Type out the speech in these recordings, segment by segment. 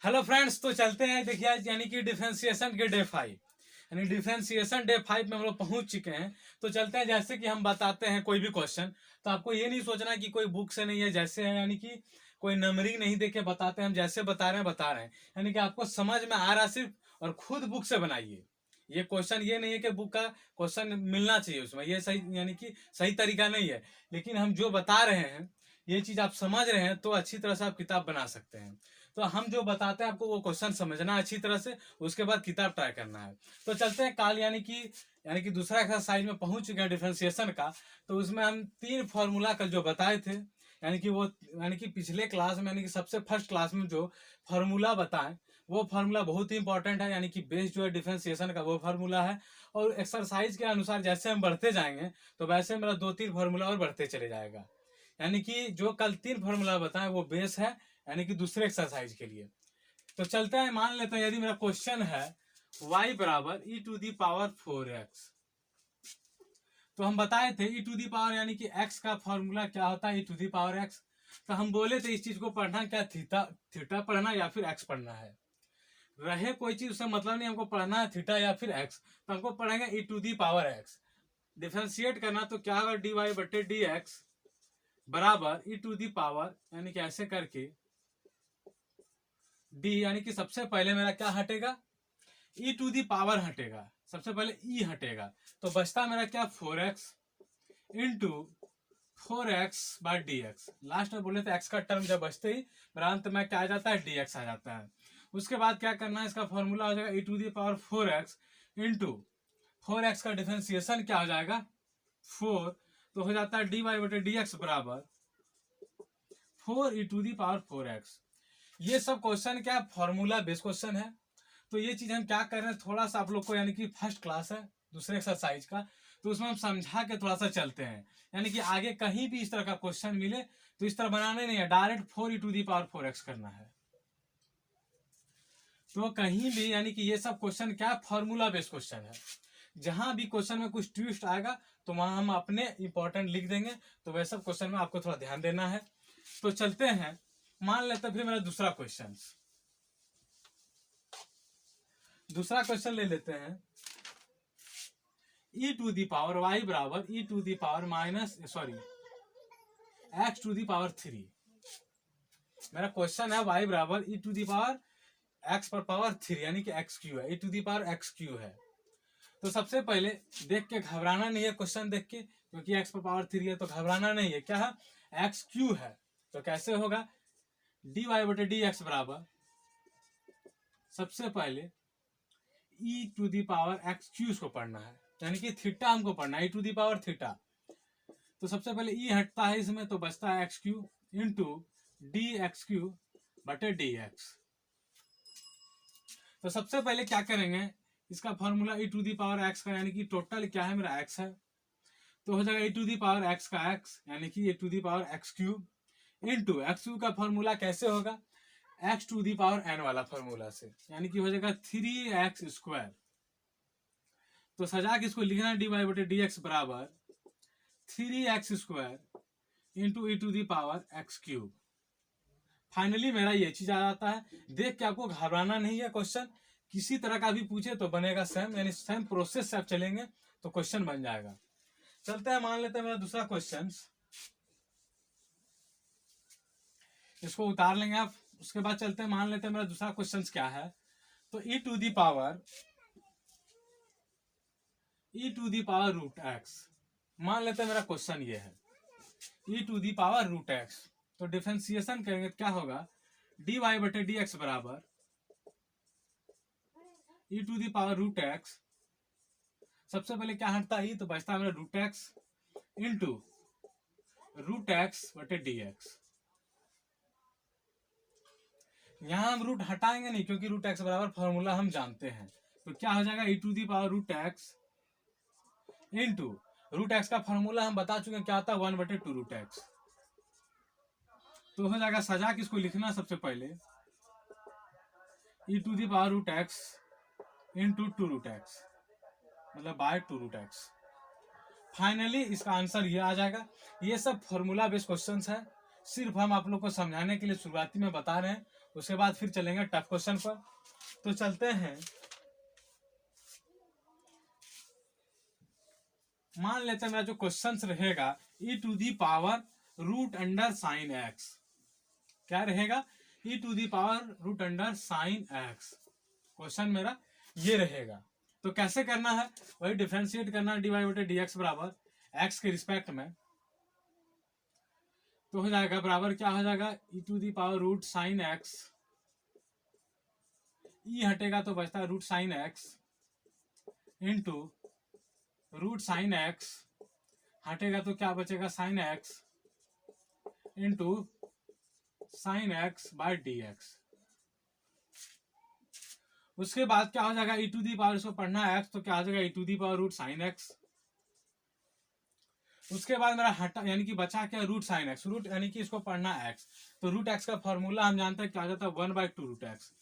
Hello friends, तो चलते हैं। देखिए आज यानी कि डिफरेंशिएशन के डे 5 यानी डिफरेंशिएशन डे 5 में हम लोग पहुंच चुके हैं। तो चलते हैं, जैसे कि हम बताते हैं कोई भी क्वेश्चन, तो आपको ये नहीं सोचना कि कोई बुक से नहीं है, जैसे है यानी कि कोई नंबरिंग नहीं देके बताते हैं, हम जैसे बता रहे हैं यानी कि आपको समझ में आ रहा सिर्फ, और खुद बुक से बनाइए। ये क्वेश्चन ये नहीं है कि बुक का क्वेश्चन मिलना चाहिए उसमें, ये सही यानी कि सही तरीका नहीं है, लेकिन हम जो बता रहे हैं ये चीज आप समझ रहे हैं तो अच्छी तरह से आप किताब बना सकते हैं। तो हम जो बताते हैं आपको वो क्वेश्चन समझना अच्छी तरह से, उसके बाद किताब ट्राई करना है। तो चलते हैं काल यानी कि दूसरा एक्सरसाइज में पहुंच चुके हैं डिफरेंशिएशन का। तो उसमें हम 3 फॉर्मूला कल जो बताए थे, यानी कि पिछले क्लास में यानी कि सबसे फर्स्ट क्लास में जो फॉर्मूला बताएं वो फार्मूला बहुत ही इंपॉर्टेंट है, यानी कि बेस जो है डिफरेंशिएशन का वो फार्मूला है। और एक्सरसाइज के अनुसार जैसे हम बढ़ते जाएंगे तो वैसे मेरा 2-3 फार्मूला और बढ़ते चले जाएगा। यानी कि जो कल 3 फार्मूला बताएं वो बेस है, यानी कि दूसरे एक्सरसाइज के लिए। तो चलते हैं, मान लेते हैं यदि मेरा क्वेश्चन है y बराबर e⁴x। तो हम बताए थे e⁴ यानी कि x का फॉर्मूला क्या होता है e⁴x। तो हम बोले थे इस चीज को पढ़ना क्या, थीटा पढ़ना या फिर x पढ़ना है। रहे कोई चीज उससे मतलब नहीं, हमको पढ़ना है थीटा या फिर x, तो हमको पढ़ेंगे e⁴x। डिफरेंशिएट करना तो क्या होगा, dy/dx बराबर e⁴ यानी कि ऐसे करके d, यानी कि सबसे पहले मेरा क्या हटेगा, e⁴ हटेगा, सबसे पहले e हटेगा, तो बचता मेरा क्या 4x इंटू 4x/dx। लास्ट में बोले थे x का टर्म जब बचते ही मेरा अंत में क्या आ जाता है, dx आ जाता है। उसके बाद क्या करना है, इसका फॉर्मूला हो जाएगा e⁴x इंटू 4x का डिफरेंशिएशन क्या हो जाएगा 4, तो हो जाता है dy/dx बराबर 4e⁴x। ये सब क्वेश्चन क्या फॉर्मूला बेस्ड क्वेश्चन है। तो ये चीज हम क्या कर रहे हैं, थोड़ा सा आप लोग को, यानी कि फर्स्ट क्लास है दूसरे एक्सरसाइज का, तो उसमें हम समझा के थोड़ा सा चलते हैं। यानी कि आगे कहीं भी इस तरह का क्वेश्चन मिले तो इस तरह बनाने नहीं है, डायरेक्ट 4e⁴x करना है। तो कहीं भी यानी कि ये सब क्वेश्चन क्या फॉर्मूला बेस्ड क्वेश्चन है। जहां भी क्वेश्चन में कुछ ट्विस्ट आएगा तो वहां हम अपने इंपॉर्टेंट लिख देंगे, तो वह सब क्वेश्चन में आपको थोड़ा ध्यान देना है। तो चलते हैं, मान लेते हैं फिर मेरा दूसरा क्वेश्चन ले लेते हैं। e⁴y बराबर x⁴3। मेरा क्वेश्चन है y बराबर e⁴x⁴3 यानी कि x³ है, e⁴x³ है। तो सबसे पहले देख के घबराना नहीं है, क्वेश्चन देख के, क्योंकि x⁴3 है तो घबराना नहीं है। क्या है, x³ है, तो कैसे होगा, dy/dx बराबर सबसे पहले e⁴x³ को पढ़ना है, यानी कि थीटा हमको पढ़ना है, e⁴θ। तो सबसे पहले e हटता है इसमें, तो बचता है x³ इंटू dx³/dx। तो सबसे पहले क्या करेंगे, इसका फॉर्मूला e⁴x का, यानी कि टोटल क्या है मेरा x है, तो हो जाएगा e⁴x का x, यानी कि e⁴x³ इंटू x³ का फॉर्मूला कैसे होगा, x⁴n वाला फॉर्मूला से, यानी कि हो जाएगा 3x²। तो सजा के इसको लिखना है dy/dx बराबर 3x² इंटू e⁴x³। फाइनली मेरा ये चीज आ जाता है। देख के आपको घबराना नहीं है, क्वेश्चन किसी तरह का भी पूछे तो बनेगा सेम, यानी सेम प्रोसेस से आप चलेंगे तो क्वेश्चन बन जाएगा। चलते हैं, मान लेते हैं मेरा दूसरा क्वेश्चन, इसको उतार लेंगे आप। उसके बाद चलते हैं, मान लेते हैं मेरा दूसरा क्वेश्चन क्या है। तो e⁴√x, मान लेते हैं मेरा क्वेश्चन ये है e⁴√x। तो डिफरेंशिएशन करेंगे क्या होगा, dy/dx बराबर e⁴√x। सबसे पहले क्या हटता है, तो बचता है मेरा √x इंटू √x/dx। यहां हम रूट हटाएंगे नहीं, क्योंकि √x बराबर फॉर्मूला हम जानते हैं। तो क्या हो जाएगा e⁴√x इंटू √x का फॉर्मूला हम बता चुके हैं क्या होता है, 1/2√x। तो हो जाएगा, सजा के इसको लिखना सबसे पहले e⁴√x इंटू 2√x, मतलब बाय 2√x। फाइनली इसका आंसर ये आ जाएगा। ये सब फॉर्मूला बेस्ड क्वेश्चंस है, सिर्फ हम आप लोग को समझाने के लिए शुरुआती में बता रहे हैं, उसके बाद फिर चलेंगे टफ क्वेश्चन पर। तो चलते हैं, मान लेते हैं मेरा जो क्वेश्चन रहेगा e to the power root under sine x. क्या रहेगा? e to the power root under sine x. Question मेरा ये रहेगा। तो कैसे करना है? वही डिफरेंशिएट करना, dy बटे dx बराबर x के रिस्पेक्ट में। तो हो जाएगा बराबर, क्या हो जाएगा, e to the power root sign x, e हटेगा तो बचता है root sign x into root sign x, हटेगा तो क्या बचेगा, sine x into sine x by d x. उसके बाद क्या हो जाएगा, ई टू दी पावर, इसको पढ़ना है एक्स, तो क्या हो जाएगा e to the power root sign x. उसके बाद मेरा हटा यानी कि बचा क्या, रूट साइन एक्स, रूट यानी कि इसको पढ़ना है एक्स, तो रूट एक्स का फॉर्मूला हम जानते हैं क्या हो जाता है, 1/2 रूट एक्स,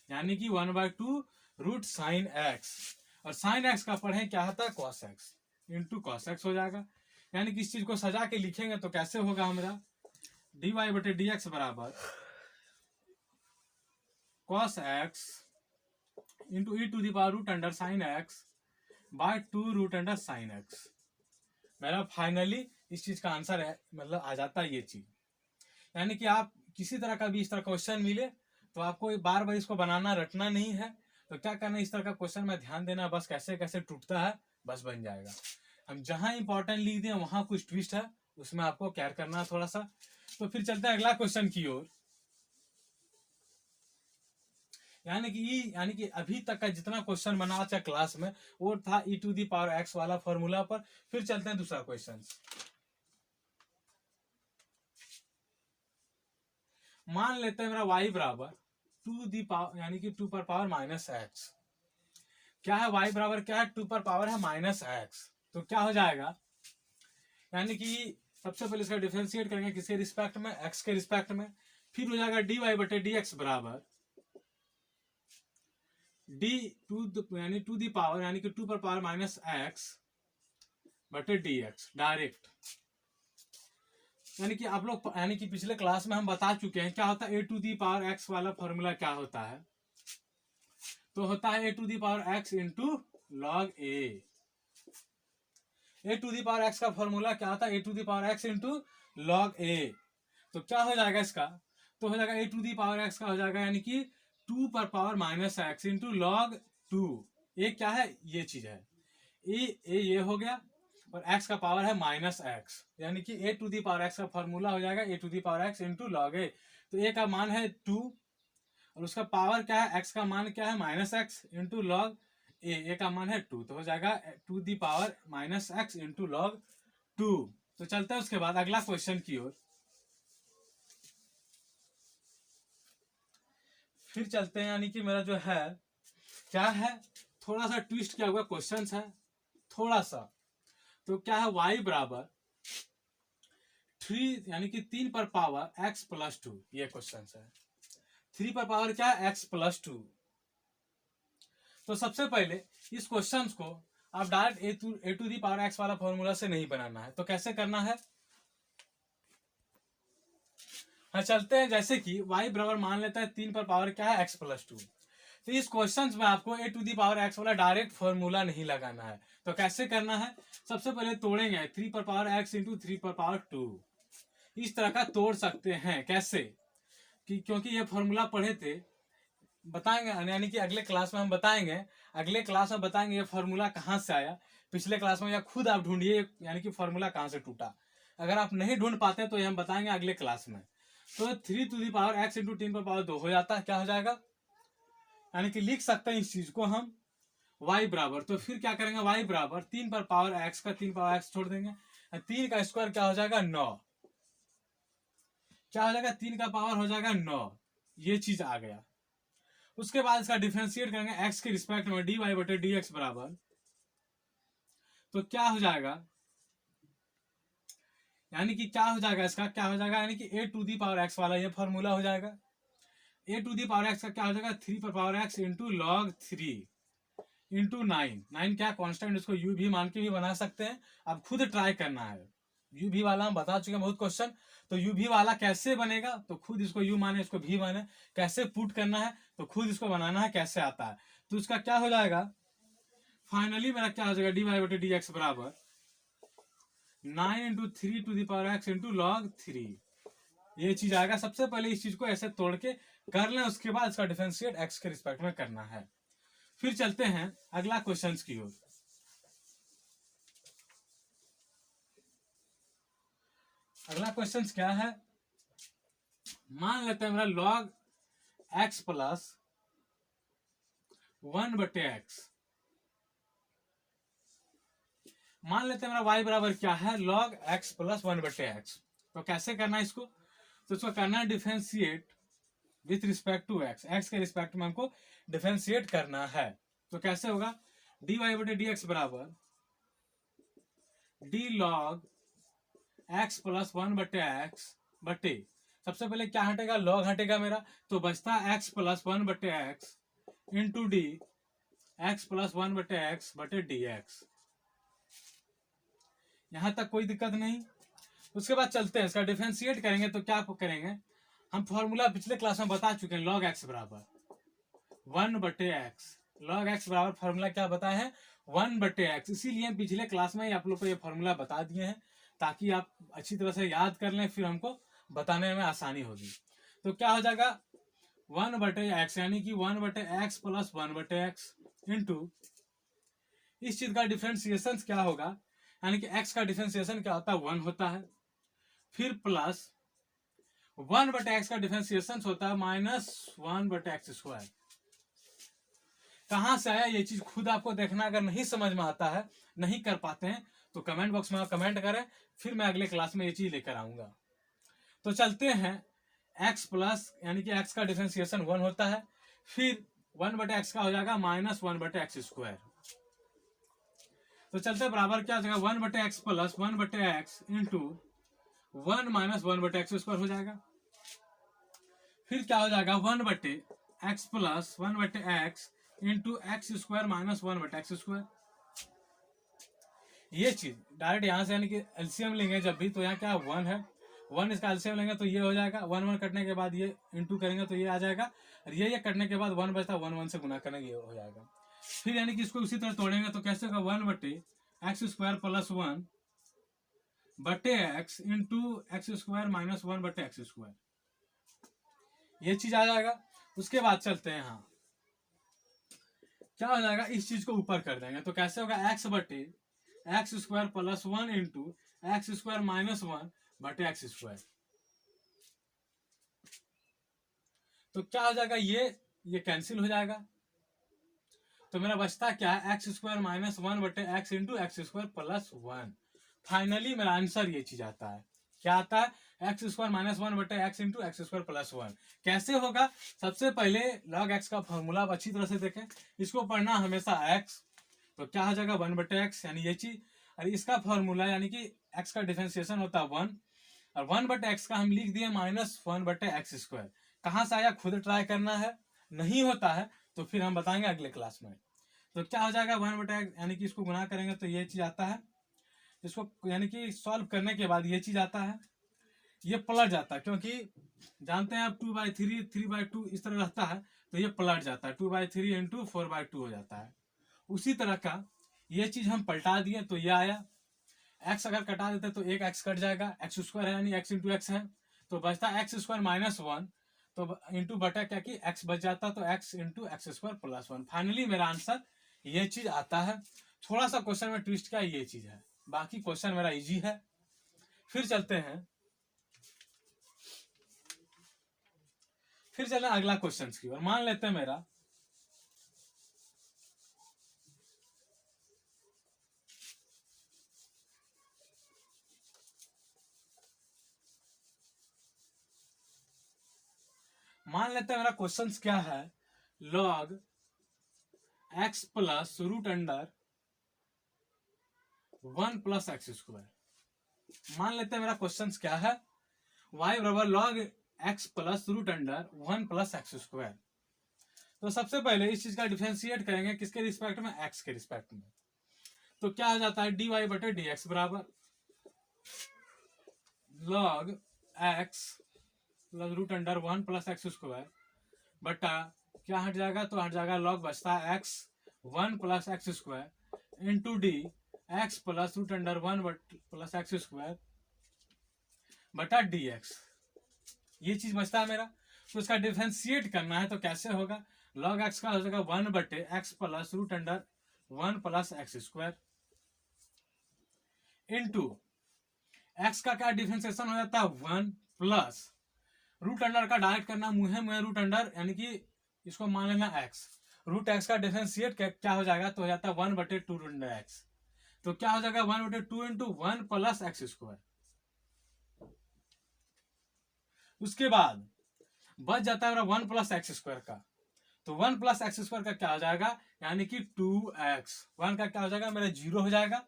यानी कि 1/2 रूट साइन एक्स। और साइन एक्स का पढ़े क्या होता है, cos x into cos x हो जाएगा। यानी कि इस चीज को सजा के लिखेंगे तो कैसे होगा हमारा, dy बटे डी एक्स बराबर cos x into e to the power root under sine x by 2 root under sine x. मेरा फाइनली इस चीज का आंसर है, मतलब आ जाता है ये चीज। यानी कि आप किसी तरह का भी इस तरह क्वेश्चन मिले तो आपको बार बार इसको बनाना रटना नहीं है। तो क्या करना, इस तरह का क्वेश्चन में ध्यान देना, बस कैसे कैसे टूटता है, बस बन जाएगा। हम जहां इंपॉर्टेंट लिख दें वहां कुछ ट्विस्ट है, उसमें आपको केयर करना है थोड़ा सा। तो फिर चलते हैं अगला क्वेश्चन की ओर। यानी कि अभी तक का जितना क्वेश्चन बना था क्लास में वो था ई टू दी पावर एक्स वाला फॉर्मूला पर। फिर चलते हैं दूसरा क्वेश्चन। मान लेते हैं मेरा y बराबर 2 दी पावर यानी कि 2 पर पावर माइनस एक्स। क्या है y बराबर, क्या है, 2 पर पावर है माइनस एक्स। तो क्या हो जाएगा, यानी कि सबसे पहले इसका डिफरेंशिएट करेंगे किसके रिस्पेक्ट में, x के रिस्पेक्ट में। फिर हो जाएगा dy बटे dx बराबर d यानी टू दी पावर यानी कि 2 पर पावर माइनस एक्स बटे dx डायरेक्ट। यानी कि आप लोग यानी कि पिछले क्लास में हम बता चुके हैं क्या होता है a to the power x वाला फॉर्मूला क्या होता है। तो होता है a to the power x into log a to the power x का फॉर्मूला क्या होता है, a to the power x into log a. तो क्या हो जाएगा इसका, तो हो जाएगा a to the power x का हो जाएगा यानी कि 2 पर power minus x into log 2। ये क्या है, ये चीज है, ये हो गया, और x का पावर है माइनस एक्स, यानी कि a to the power x का फॉर्मूला हो जाएगा a to the power x into log a. तो ए का मान है 2 और उसका पावर क्या है, x का मान क्या है minus x into log a का मान है 2। तो हो जाएगा to the power minus x into log 2। तो चलते हैं उसके बाद अगला क्वेश्चन की ओर। फिर चलते हैं, यानी कि मेरा जो है क्या है, थोड़ा सा ट्विस्ट किया हुआ क्वेश्चन है थोड़ा सा। तो क्या है, y बराबर 3 यानी कि 3 पर पावर x प्लस 2, ये क्वेश्चन है। 3 पर पावर क्या है, x प्लस 2। तो सबसे पहले इस क्वेश्चन को आप direct a to the power x वाला फॉर्मूला से नहीं बनाना है। तो कैसे करना है, हाँ चलते हैं, जैसे कि y बराबर मान लेता है 3 पर पावर क्या है, x प्लस 2। तो इस क्वेश्चन में आपको ए टू दी पावर एक्स वाला डायरेक्ट फॉर्मूला नहीं लगाना है। तो कैसे करना है, सबसे पहले तोड़ेंगे 3 पर पावर एक्स इंटू 3 पर पावर 2। इस तरह का तोड़ सकते हैं, कैसे कि क्योंकि ये फॉर्मूला पढ़े थे, बताएंगे यानी कि अगले क्लास में हम बताएंगे, ये फॉर्मूला कहाँ से आया पिछले क्लास में, या खुद आप ढूंढिए यानी कि फॉर्मूला कहाँ से टूटा। अगर आप नहीं ढूंढ पाते तो ये हम बताएंगे अगले क्लास में। तो 3 to the power x into 3 पर पावर 2 हो जाता है, क्या हो जाएगा, यानी कि लिख सकते हैं इस चीज को हम y बराबर। तो फिर क्या करेंगे, y बराबर 3 पर पावर x का 3 पावर x छोड़ देंगे, 3 का स्क्वायर क्या हो जाएगा 9, क्या हो जाएगा 3 का पावर हो जाएगा 9, ये चीज आ गया। उसके बाद इसका डिफरेंशिएट करेंगे x के रिस्पेक्ट में dy बटे dx बराबर। तो क्या हो जाएगा, यानी कि क्या हो जाएगा इसका, क्या हो जाएगा, यानी कि a to the power x वाला ये फॉर्मूला हो जाएगा। A to the power x का क्या हो जाएगा, 3 पर power x into log 3 into 9 क्या कांस्टेंट, इसको यू भी मान के भी बना सकते हैं, आप खुद ट्राई करना है, यू भी वाला हम बता चुके हैं बहुत क्वेश्चन। तो यू भी वाला कैसे बनेगा, तो खुद इसको यू माने इसको भी माने, कैसे पुट करना है तो खुद इसको बनाना है कैसे आता है। तो इसका क्या हो जाएगा, फाइनली मेरा क्या हो जाएगा, डी वाई बटे डी एक्स बराबर 9 into 3 to the power x into log 3। ये चीज आएगा। सबसे पहले इस चीज को ऐसे तोड़ के कर लें, उसके बाद इसका डिफरेंशिएट एक्स के रिस्पेक्ट में करना है। फिर चलते हैं अगला क्वेश्चन की ओर। अगला क्वेश्चन क्या है, मान लेते हैं मेरा लॉग एक्स प्लस 1 बटे एक्स, मान लेते हैं मेरा y बराबर क्या है, लॉग x प्लस 1 बटे एक्स। तो कैसे करना है इसको, तो इसको करना है differentiate with respect to x, x के रिस्पेक्ट में हमको डिफरेंशिएट करना है। तो कैसे होगा, डी वाई बटे डी एक्स बराबर डी लॉग x प्लस 1 बटे एक्स बटे, सबसे पहले क्या हटेगा, लॉग हटेगा मेरा, तो बचता है x प्लस 1 बटे x into d x plus 1 बटे एक्स बटे डी एक्स। यहां तक कोई दिक्कत नहीं। उसके बाद चलते हैं इसका डिफरेंशिएट करेंगे। तो क्या करेंगे, हम फॉर्मूला पिछले क्लास में बता चुके हैं, लॉग एक्स बराबर 1 बटे एक्स। लॉग एक्स बराबर फॉर्मूला क्या बताया है, 1 बटे एक्स। इसीलिए पिछले क्लास में आप लोग को ये फॉर्मूला बता दिए हैं ताकि आप अच्छी तरह से याद कर लें, फिर हमको बताने में आसानी होगी। तो क्या हो जाएगा, 1 बटे एक्स यानी कि 1 बटे एक्स प्लस 1 बटे एक्स इंटू इस चीज का डिफरेंशिएशन क्या होगा, यानी कि x का डिफरेंशिएशन क्या होता है, 1 होता है। फिर प्लस 1 बटे एक्स का डिफरेंशिएशन होता है -1 बटे एक्स स्क्वायर। कहां से आया ये चीज खुद आपको देखना, अगर नहीं समझ में आता है, नहीं कर पाते हैं तो कमेंट बॉक्स में कमेंट करें, फिर मैं अगले क्लास में ये चीज लेकर आऊंगा। तो चलते हैं x प्लस यानी कि x का डिफरेंशिएशन 1 होता है, फिर 1 बटे एक्स का हो जाएगा -1 बटे एक्स स्क्वायर। तो चलते बराबर क्या हो जाएगा, 1 बटे एक्स प्लस 1 बटे एक्स इंटू 1 माइनस 1 बटे एक्स स्क्वायर हो जाएगा। फिर क्या हो जाएगा, 1 बटे एक्स प्लस 1 बटे x into x square minus 1 बटे एक्स स्क्वायर। ये चीज डायरेक्ट यहां से यानी कि एलसीएम लेंगे जब भी, तो यहाँ क्या 1 है, 1 इसका एलसीएम लेंगे तो ये हो जाएगा, 1 कटने के बाद ये इंटू करेंगे तो ये आ जाएगा, और ये कटने के बाद 1 बचता है, 1 से गुना करेंगे ये हो जाएगा। फिर यानी कि इसको उसी तरह तोड़ेंगे तो कैसे होगा, 1 बटे एक्स स्क्वायर प्लस 1 बटे x into x square minus 1 बटे एक्स स्क्वायर, ये चीज आ जाएगा। उसके बाद चलते हैं यहाँ, क्या हो जाएगा, इस चीज को ऊपर कर देंगे तो कैसे होगा, एक्स बटे x square plus 1 into x square minus 1 बटे एक्स स्क्वायर। तो क्या हो जाएगा, ये कैंसिल हो जाएगा, तो मेरा बचता क्या है, एक्स स्क्वायर माइनस 1 बटे x into x square plus 1। Finally मेरा आंसर ये चीज आता है, क्या आता है, एक्स स्क्वायर माइनस 1 बटे x into x square plus 1। कैसे होगा, सबसे पहले लॉग एक्स का फॉर्मूला आप अच्छी तरह से देखें, इसको पढ़ना हमेशा एक्स, तो क्या हो जाएगा 1 बटे एक्स यानी ये चीज, और इसका फॉर्मूला यानी कि एक्स का डिफरेंशिएशन होता है 1, और 1 बटे एक्स का हम लिख दिए -1 बटे एक्स स्क्वायर। कहाँ से आया खुद ट्राई करना है, नहीं होता है तो फिर हम बताएंगे अगले क्लास में। तो क्या हो जाएगा, 1 बटे एक्स यानी कि इसको गुना करेंगे तो ये चीज आता है, इसको यानी कि सॉल्व करने के बाद ये चीज आता है, ये पलट जाता है, क्योंकि जानते हैं आप 2/3 3/2 इस तरह रहता है, तो ये पलट जाता है, 2/3 इंटू 4/2 हो जाता है। उसी तरह का ये चीज हम पलटा दिए तो ये आया, एक्स अगर कटा देते तो एक एक्स कट जाएगा, एक्स स्क्वायर है यानी एक्स इंटू एक्स है, तो बचता है एक्स स्क्वायर माइनस 1, तो इंटू बटा क्या कि एक्स बच जाता, तो x into x square plus 1। Finally मेरा आंसर ये चीज आता है। थोड़ा सा क्वेश्चन में ट्विस्ट का ये चीज है, बाकी क्वेश्चन मेरा इजी है। फिर चलते हैं, फिर चलें अगला क्वेश्चन की ओर। मान लेते हैं मेरा मेरा क्वेश्चन क्या है, log x plus root under 1 plus x square. मान लेते हैं मेरा क्वेश्चन क्या है, y बराबर log x plus root under 1 plus x square. तो सबसे पहले इस चीज का डिफरेंशिएट करेंगे किसके रिस्पेक्ट में, x के रिस्पेक्ट में। तो क्या हो जाता है, dy बटे dx बराबर log x plus root under 1 plus x square बटा क्या हट जाएगा, तो हट जाएगा लॉग बचता है x 1 plus x square into d x plus root under 1 plus x square बटा डी एक्स। ये चीज बचता है मेरा। तो इसका डिफरेंशिएट करना है तो कैसे होगा, लॉग एक्स का हो जाएगा 1 बटे x plus root under 1 plus x square into x का क्या डिफरेंशिएशन हो जाता है 1 प्लस रूट अंडर का डायरेक्ट करना मुहे रूट अंडर, यानी कि इसको मान लेना एक्स, रूट एक्स का डिफरेंशिएट क्या हो जाएगा, तो हो जाता है 1 बटे 2 रूट अंडर एक्स। तो क्या हो जाएगा 1 बटे 2 इंटू 1 प्लस एक्स स्क्वायर। उसके बाद बच जाता है 1 प्लस एक्स स्क्वायर का, तो 1 प्लस एक्स स्क्वायर का क्या हो जाएगा, यानी कि 2x। 1 का क्या हो जाएगा मेरा 0 हो जाएगा,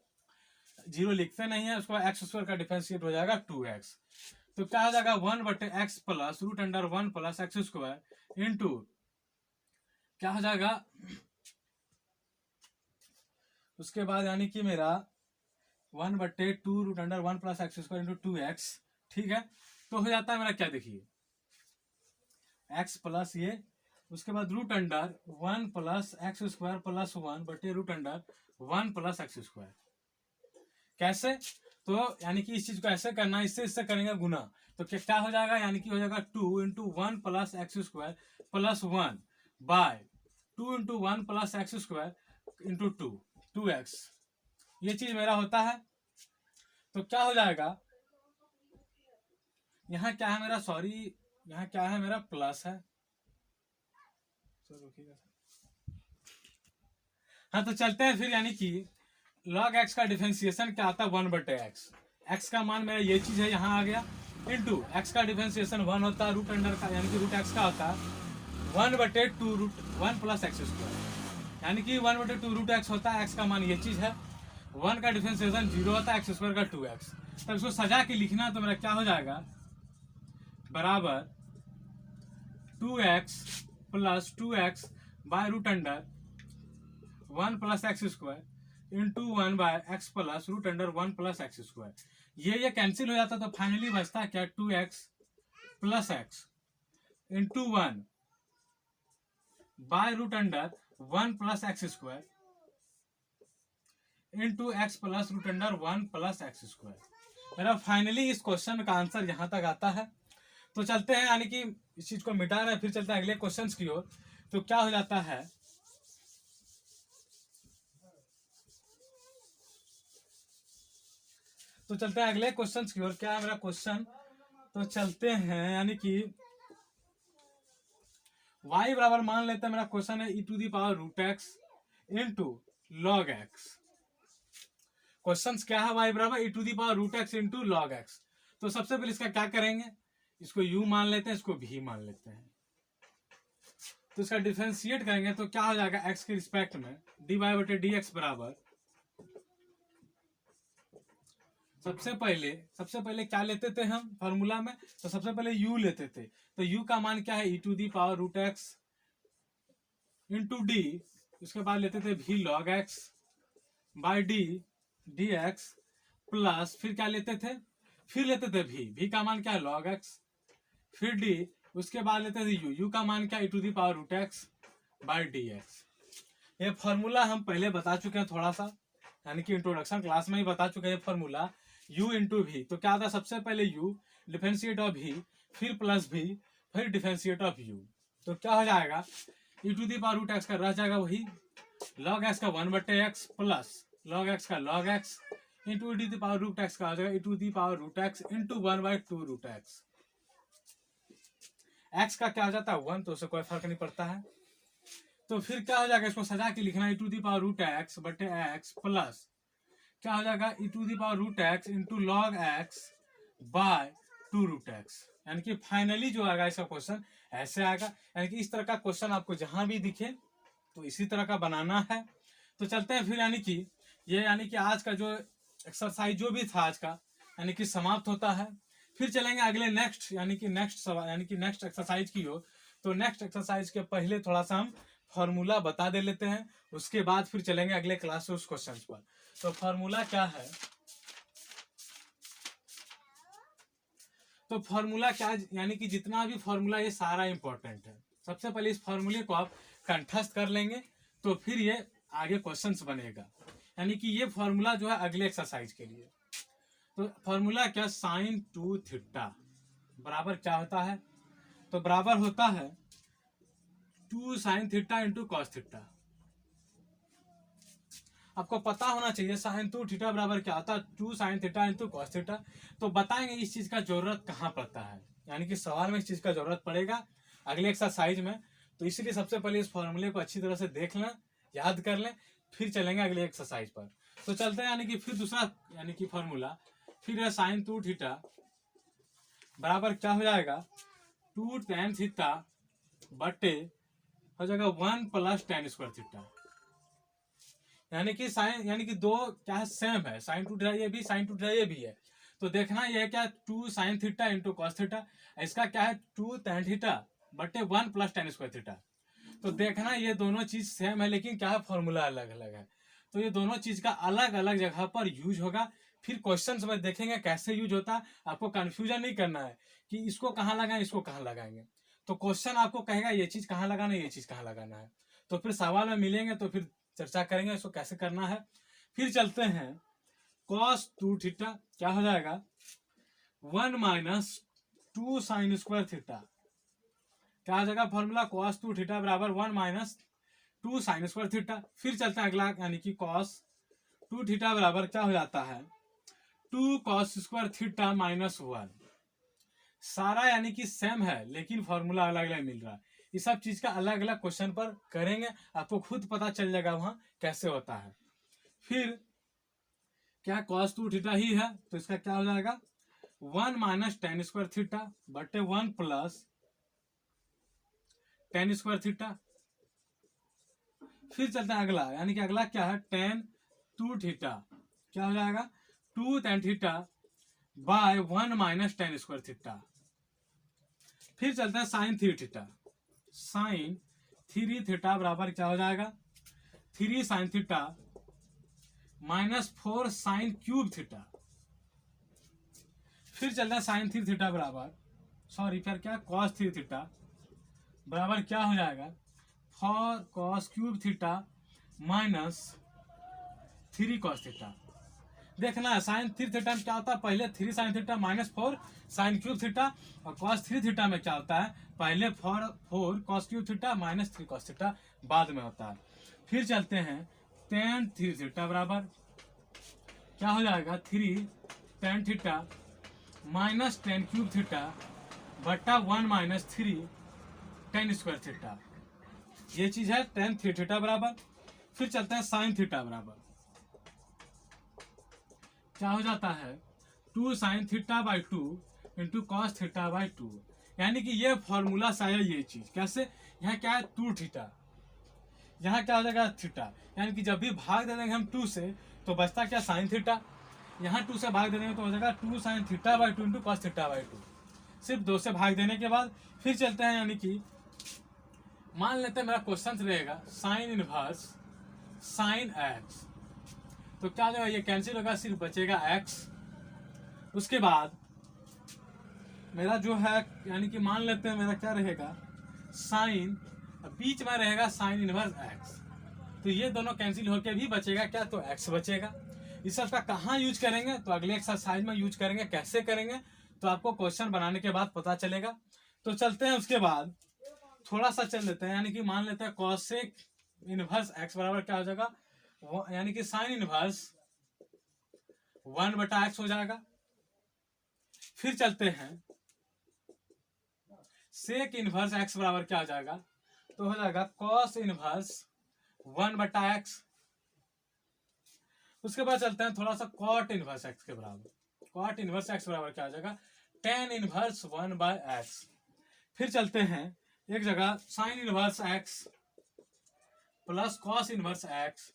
0 लिखते नहीं है, उसके बाद एक्स स्क्वायर का डिफरेंशिएट हो जाएगा 2x। तो क्या हो जाएगा 1 बटे x plus root under 1 plus x square into क्या हो जाएगा, उसके बाद यानी कि मेरा 1 बटे 2 root under 1 plus x square into 2x। ठीक है, तो हो जाता है मेरा क्या, देखिए x प्लस ये, उसके बाद root under 1 plus x square plus 1 बटे root under 1 plus x square. कैसे, तो यानी कि इस चीज को ऐसे करना है, इससे करेंगे गुना, तो क्या हो जाएगा, यानी कि हो जाएगा 2 into 1 plus x square plus 1 by 2 into 1 plus x square into 2x। ये चीज मेरा होता है। तो क्या हो जाएगा, यहाँ क्या है मेरा, सॉरी यहाँ क्या है मेरा प्लस है, हाँ तो चलते हैं फिर, यानी कि log x का डिफरेंशिएशन क्या आता है 1 बटे एक्स, एक्स का मान मेरा ये चीज है यहाँ आ गया, इंटू एक्स का डिफरेंशिएशन 1 होता है रूट अंडर का, यानी कि रूट एक्स का होता है 1 बटे 2 रूट 1 प्लस एक्स स्क्वायर, यानी कि 1 बटे 2 रूट एक्स होता है, एक्स का मान ये चीज है, 1 का डिफरेंशिएशन 0 होता है, एक्स स्क्वायर का 2x। तब इसको सजा के लिखना तो मेरा क्या हो जाएगा, बराबर 2x plus 2x by root under 1 plus x square into 1 by x plus root under 1 plus x square. ये कैंसिल हो जाता तो फाइनली बचता है क्या, 2x plus x into 1 by root under 1 plus x square into x plus root under 1 plus x square. मेरा finally इस question का आंसर यहां तक आता है। तो चलते हैं, यानी कि इस चीज को मिटा रहे हैं, फिर चलते हैं अगले क्वेश्चंस की ओर। तो क्या हो जाता है, तो चलते हैं अगले क्वेश्चंस की ओर। क्या है मेरा क्वेश्चन, तो चलते हैं, यानी कि y बराबर मान लेते हैं, मेरा क्वेश्चन है e to the power root x into log x. Question क्या है, y बराबर e to the power root x into log x. तो सबसे पहले इसका क्या करेंगे, इसको u मान लेते हैं, इसको v मान लेते हैं, तो इसका डिफरेंशिएट करेंगे तो क्या हो जाएगा, x के रिस्पेक्ट में dy बटे dx बराबर, सबसे पहले क्या लेते थे हम फॉर्मूला में, तो सबसे पहले u लेते थे, तो u का मान क्या है, e to the power root x into d, उसके बाद लेते थे v log x by d d x plus, फिर क्या लेते थे, फिर लेते थे v का मान क्या है log x, फिर d, उसके बाद लेते थे u का मान क्या, e to the power root x by d x. ये फॉर्मूला हम पहले बता चुके हैं थोड़ा सा, यानी कि इंट्रोडक्शन क्लास में ही बता चुके हैं फॉर्मूला u इंटू वी। तो क्या था, सबसे पहले u डिफरेंशिएट ऑफ v, फिर प्लस v, फिर डिफरेंशिएट ऑफ u। तो क्या हो जाएगा, e to the power root x का रह जाएगा वही, log x का 1 बटे x प्लस log x का log x into e to the power root x का हो जाएगा e to the power root x into 1 by 2 root x. x का क्या हो जाता है 1, तो उससे कोई फर्क नहीं पड़ता है। तो फिर क्या हो जाएगा, इसको सजा के लिखना e to the power root x बटे x प्लस क्या हो जाएगा e to the power root x into log x by 2 root x. यानी कि फाइनली जो आएगा इसका क्वेश्चन ऐसे आएगा, यानी कि इस तरह का क्वेश्चन आपको जहां भी दिखे तो इसी तरह का बनाना है। तो चलते हैं फिर, यानी कि ये, यानी कि आज का जो एक्सरसाइज जो भी था आज का, यानी कि समाप्त होता है। फिर चलेंगे अगले नेक्स्ट, यानी कि नेक्स्ट सवाल, यानी कि नेक्स्ट एक्सरसाइज की हो। तो नेक्स्ट एक्सरसाइज के पहले थोड़ा सा हम फॉर्मूला बता दे लेते हैं, उसके बाद फिर चलेंगे अगले क्लास से उस क्वेश्चन पर। तो फॉर्मूला क्या है, तो फॉर्मूला क्या, यानी कि जितना भी फॉर्मूला ये सारा इंपॉर्टेंट है। सबसे पहले इस फॉर्मूले को आप कंठस्थ कर लेंगे तो फिर ये आगे क्वेश्चंस बनेगा, यानी कि ये फॉर्मूला जो है अगले एक्सरसाइज के लिए। तो फॉर्मूला क्या, साइन 2 थीटा बराबर क्या होता है, तो बराबर होता है 2 sine theta into cos theta. आपको पता होना चाहिए साइन 2 थीटा बराबर क्या होता है, 2 sine theta into cos theta. तो बताएंगे इस चीज का जरूरत कहाँ पड़ता है, यानी कि सवाल में इस चीज का जरूरत पड़ेगा अगले एक्सरसाइज में। तो इसलिए सबसे पहले इस फॉर्मूले को अच्छी तरह से देख लें, याद कर लें, फिर चलेंगे अगले एक्सरसाइज पर। तो चलते हैं, यानी कि फिर दूसरा यानी कि फॉर्मूला फिर है साइन 2 थीटा बराबर क्या हो जाएगा, 2 tan थीटा बटे हो जाएगा 1 प्लस tan स्क्वायर थीटा। यानी कि साइन, यानी कि दो क्या है, सेम है, साइन 2 थीटा ये भी, साइन 2 थीटा ये भी है। तो देखना ये है क्या, 2 sine theta into cos theta, इसका क्या है 2 tan थीटा बटे 1 प्लस tan स्क्वायर थीटा। तो देखना ये दोनों चीज सेम है, लेकिन क्या है फॉर्मूला अलग अलग है। तो ये दोनों चीज का अलग अलग जगह पर यूज होगा। फिर क्वेश्चंस में देखेंगे कैसे यूज होता है। आपको कंफ्यूजन नहीं करना है कि इसको कहाँ लगाएं, इसको कहाँ लगाएंगे। तो क्वेश्चन आपको कहेगा ये चीज कहाँ लगाना है, ये चीज कहाँ लगाना है। तो फिर सवाल में मिलेंगे तो फिर चर्चा करेंगे इसको कैसे करना है। फिर चलते हैं, कॉस 2 थीटा क्या हो जाएगा, 1 माइनस 2 साइन स्क्वायर थीटा। क्या हो जाएगा फॉर्मूला, कॉस 2 थीटा बराबर 1 माइनस 2 साइन स्क्वायर थीटा। फिर चलते हैं अगला, यानी कि कॉस 2 थीटा बराबर क्या हो जाता है, 2 कॉस स्क्वायर थीटा माइनस 1। सारा यानी कि सेम है, लेकिन फॉर्मूला अलग अलग मिल रहा है। इस सब चीज का अलग अलग क्वेश्चन पर करेंगे, आपको खुद पता चल जाएगा वहां कैसे होता है। फिर क्या, कॉस 2 थीटा ही है, तो इसका क्या हो जाएगा 1 माइनस tan स्क्वायर थीटा बटे 1 प्लस tan स्क्वायर थीटा। फिर चलते हैं अगला, यानी कि अगला क्या है, tan 2 थीटा क्या हो जाएगा 2 tan theta by 1 minus tan square theta. फिर चलते हैं साइन 3 थीटा, साइन 3 थीटा बराबर क्या हो जाएगा 3 sine theta minus 4 sine cube theta. फिर चलता है साइन 3 थीटा बराबर, सॉरी फिर क्या, कॉस 3 थीटा बराबर क्या हो जाएगा 4 cos cube theta minus 3 cos theta. देखना है साइन 3 थीटा में क्या होता है, पहले 3 sine theta minus 4 sine cube theta, और कॉस 3 थीटा में क्या होता है, पहले 4 cos cube theta minus 3 cos theta बाद में होता है। फिर चलते हैं tan 3 थीटा बराबर क्या हो जाएगा 3 tan theta minus tan cube theta बटा 1 माइनस 3 tan स्क्वायर थीटा। ये चीज है tan 3 थीटा बराबर। फिर चलते हैं साइन थीटा बराबर क्या हो जाता है 2 sine theta by 2 into cos theta by 2। यानी कि ये फॉर्मूला से आया ये चीज कैसे, यहाँ क्या है 2 थीटा, यहाँ क्या हो जाएगा थीटा, यानी कि जब भी भाग दे देंगे हम 2 से तो बचता क्या साइन थीटा, यहाँ 2 से भाग दे देंगे तो हो जाएगा 2 sine theta by 2 into cos theta by 2, सिर्फ 2 से भाग देने के बाद। फिर चलते हैं, यानी कि मान लेते हैं मेरा क्वेश्चन रहेगा साइन इनवर्स साइन एक्स, तो क्या होगा ये कैंसिल होगा, सिर्फ बचेगा एक्स। उसके बाद मेरा जो है, यानी कि मान लेते हैं मेरा क्या रहेगा साइन, बीच में रहेगा साइन इनवर्स एक्स, तो ये दोनों कैंसिल होकर भी बचेगा क्या, तो एक्स बचेगा। इस सब का कहाँ यूज करेंगे, तो अगले एक्सरसाइज में यूज करेंगे। कैसे करेंगे तो आपको क्वेश्चन बनाने के बाद पता चलेगा। तो चलते हैं, उसके बाद थोड़ा सा चल लेते हैं, यानी कि मान लेते हैं कॉसेक इनवर्स एक्स बराबर क्या हो जाएगा, यानी कि साइन इनवर्स 1 बटा एक्स हो जाएगा। फिर चलते हैं सेक इनवर्स एक्स बराबर क्या हो जाएगा, तो हो जाएगा कॉस इनवर्स 1 बटा एक्स। उसके बाद चलते हैं थोड़ा सा कॉट इनवर्स एक्स के बराबर, कॉट इनवर्स एक्स बराबर क्या हो जाएगा tan इनवर्स 1 बाय एक्स। फिर चलते हैं एक जगह sine inverse x plus cos inverse x,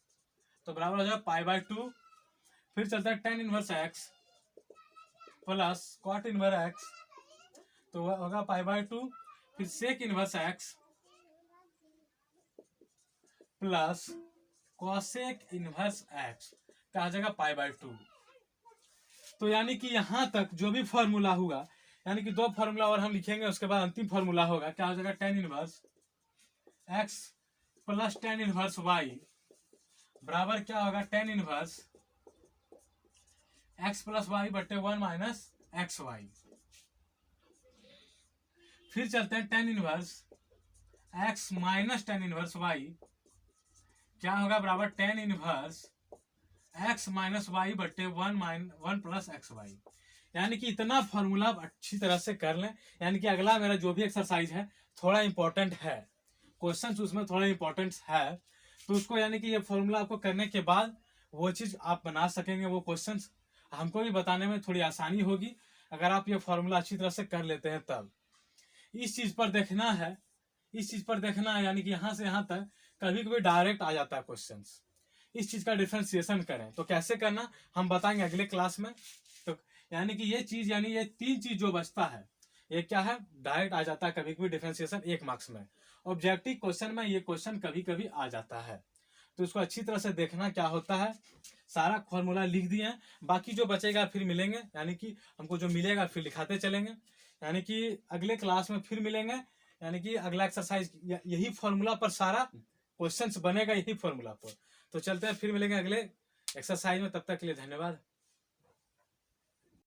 तो बराबर हो जाएगा पाई बाय 2। फिर चलता है tan inverse x plus cot inverse x, तो होगा पाई बाय 2। फिर sec inverse x plus cosec inverse x क्या आ जाएगा पाई बाय 2। तो यानी कि यहां तक जो भी फॉर्मूला हुआ यानी कि 2 फॉर्मूला और हम लिखेंगे, उसके बाद अंतिम फॉर्मूला होगा, क्या हो जाएगा, tan inverse x plus tan inverse y बराबर क्या होगा, tan inverse x plus y बटे 1 माइनस एक्स वाई। फिर चलते हैं tan inverse x minus tan inverse y क्या होगा, बराबर tan inverse x minus y बटे 1 प्लस एक्स वाई। यानी कि इतना फॉर्मूला आप अच्छी तरह से कर लें। यानी कि अगला मेरा जो भी एक्सरसाइज है थोड़ा इंपॉर्टेंट है, क्वेश्चन उसमें थोड़ा इंपॉर्टेंट है, तो उसको यानी कि ये फॉर्मूला आपको करने के बाद वो चीज़ आप बना सकेंगे, वो क्वेश्चन हमको भी बताने में थोड़ी आसानी होगी अगर आप ये फॉर्मूला अच्छी तरह से कर लेते हैं तब। इस चीज़ पर देखना है, इस चीज़ पर देखना है, यानी कि यहाँ से यहाँ तक कभी कभी डायरेक्ट आ जाता है क्वेश्चन। इस चीज़ का डिफ्रेंसिएशन करें तो कैसे करना हम बताएंगे अगले क्लास में। तो यानी कि ये चीज़, यानी ये 3 चीज़ जो बचता है, ये क्या है, डायरेक्ट आ जाता है कभी कभी डिफ्रेंसिएशन 1 मार्क्स में। ऑब्जेक्टिव क्वेश्चन में ये क्वेश्चन कभी कभी आ जाता है, तो इसको अच्छी तरह से देखना क्या होता है। सारा फॉर्मूला लिख दिए हैं, बाकी जो बचेगा फिर मिलेंगे, यानी कि हमको जो मिलेगा फिर लिखाते चलेंगे। यानी कि अगले क्लास में फिर मिलेंगे, यानी कि अगला एक्सरसाइज यही फॉर्मूला पर सारा क्वेश्चंस बनेगा, यही फॉर्मूला पर। तो चलते हैं, फिर मिलेंगे अगले एक्सरसाइज में, तब तक के लिए धन्यवाद।